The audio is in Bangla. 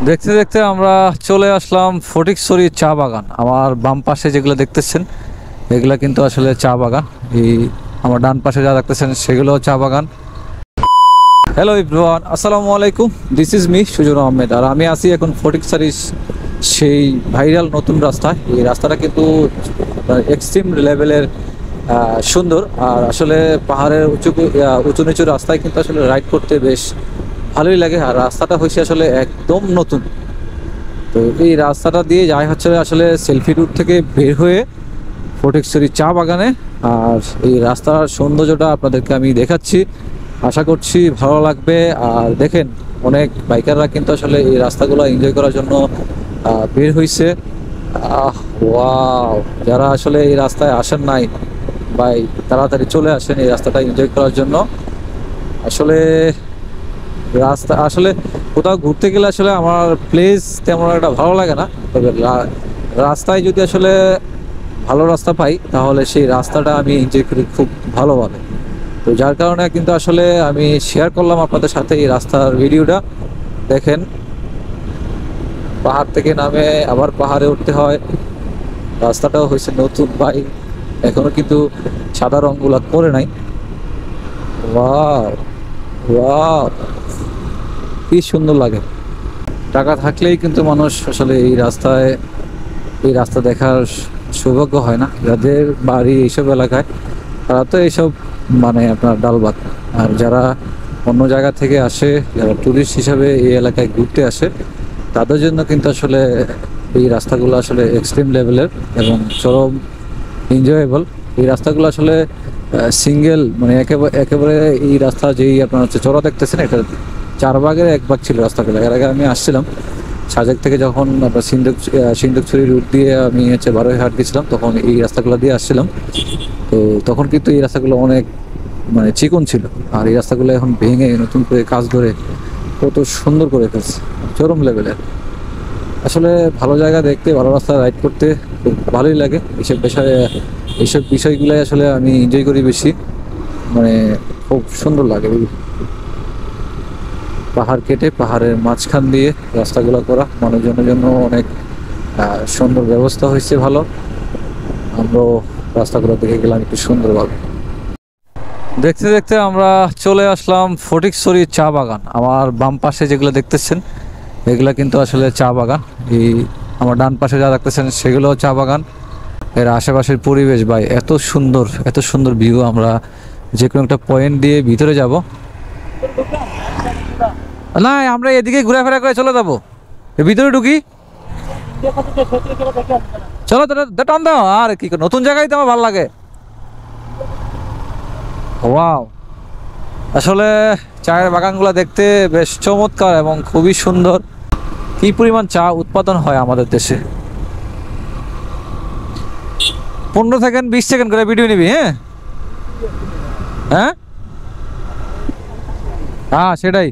দেখতে দেখতে আমরা চলে আসলাম ফটিকছড়ি চা বাগান। আমার বাম পাশে যেগুলো দেখতেছেন এগুলা কিন্তু আসলে চা বাগান। এই আমার ডান পাশে যা দেখতেছেন সেগুলো চা বাগান। হ্যালো এভরিওয়ান, আসসালামু আলাইকুম। This is me Sujan Ahmed, আর আমি আছি এখন ফটিকছড়ি সেই ভাইরাল নতুন রাস্তায়। এই রাস্তাটা কিন্তু এক্সট্রিম লেভেলের সুন্দর, আর আসলে পাহাড়ের উঁচু নিচু রাস্তায় কিন্তু আসলে রাইড করতে বেশ ভালোই লাগে। আর রাস্তাটা হয়েছে আসলে একদম নতুন। তো এই রাস্তাটা দিয়ে যাই হচ্ছে আসলে সেলফি রুট থেকে বের হয়ে ফটিকছড়ি চা বাগানে। আর এই রাস্তার সৌন্দর্যটা আপনাদেরকে আমি দেখাচ্ছি, আশা করছি ভালো লাগবে। আর দেখেন, অনেক বাইকাররা কিন্তু আসলে এই রাস্তাগুলো এনজয় করার জন্য বের হয়েছে। ওয়াও, যারা আসলে এই রাস্তায় আসেন নাই ভাই, তাড়াতাড়ি চলে আসেন এই রাস্তাটা এনজয় করার জন্য। আসলে রাস্তা আসলে কোথাও ঘুরতে গেলে আসলে আমার প্লেস তেমন একটা ভালো লাগে না, তবে রাস্তায় যদি আসলে ভালো রাস্তা পাই তাহলে সেই রাস্তাটা আমি এনজয় করি খুব ভালোভাবে। তো যার কারণে কিন্তু আসলে আমি শেয়ার করলাম আপনাদের সাথে এই রাস্তার ভিডিওটা। দেখেন, পাহাড় থেকে নামে আবার পাহাড়ে উঠতে হয়। রাস্তাটাও হয়েছে নতুন ভাই, এখনো কিন্তু সাদা রঙগুলা করে নাই। ওয়াও ওয়াও, কি সুন্দর লাগে। টাকা থাকলেই কিন্তু মানুষ আসলে এই রাস্তা দেখার সৌভাগ্য হয় না। যাদের বাড়ি এইসব এলাকায় তারা তো এইসব মানে আপনার ডালবাগ। আর যারা অন্য জায়গা থেকে আসে, যারা ট্যুরিস্ট হিসাবে এই এলাকায় ঘুরতে আসে, তাদের জন্য কিন্তু আসলে এই রাস্তাগুলো আসলে এক্সট্রিম লেভেলের এবং চরম এনজয়েবল। এই রাস্তাগুলো আসলে সিঙ্গেল মানে একেবারে এই রাস্তা যেই আপনার হচ্ছে চড়া দেখতেছেন, এটা 4 ভাগের 1 ভাগ ছিল রাস্তাগুলো। এর আগে আমি আসছিলাম সাজেক থেকে, যখন আপনার সিন্দুকছড়ি রুট দিয়ে আমি হচ্ছে বারোইহাট গেছিলাম, তখন এই রাস্তাগুলো দিয়ে আসছিলাম। তো তখন কিন্তু এই রাস্তাগুলো অনেক মানে চিকন ছিল, আর এই রাস্তাগুলো এখন ভেঙে নতুন করে কাজ করে কত সুন্দর করে ফেলছে, চরম লেভেলের। আসলে ভালো জায়গা দেখতে, ভালো রাস্তা রাইড করতে খুব ভালোই লাগে। এইসব বিষয়গুলোই আসলে আমি এনজয় করি বেশি, মানে খুব সুন্দর লাগে। পাহাড় কেটে পাহাড়ের মাঝখান দিয়ে রাস্তাগুলো করা, মানুষজনের জন্য অনেক সুন্দর ব্যবস্থা হয়েছে, ভালো। আমরাও রাস্তাগুলো দেখে গেলাম একটু সুন্দরভাবে। দেখতে দেখতে আমরা চলে আসলাম ফটিকছড়ি চা বাগান। আমার বাম পাশে যেগুলো দেখতেছেন এগুলা কিন্তু আসলে চা বাগান। এই আমার ডান পাশে যা দেখতেছেন সেগুলো চা বাগান। এর আশেপাশের পরিবেশ ভাই এত সুন্দর, এত সুন্দর ভিউ। আমরা যে কোনো একটা পয়েন্ট দিয়ে ভিতরে যাব না, আমরা এদিকে ঘোরাফেরা করে চলে যাবো, ভিতরে ঢুকি। চলো টান দাও, আর কি নতুন জায়গায় তো আমার ভালো লাগে। ওয়াও, আসলে চায়ের বাগানগুলো দেখতে বেশ চমৎকার এবং খুবই সুন্দর। কি পরিমাণ চা উৎপাদন হয় আমাদের দেশে। 15 সেকেন্ড 20 সেকেন্ড করে ভিডিও নিবি। হ্যাঁ হ্যাঁ হ্যাঁ, সেটাই।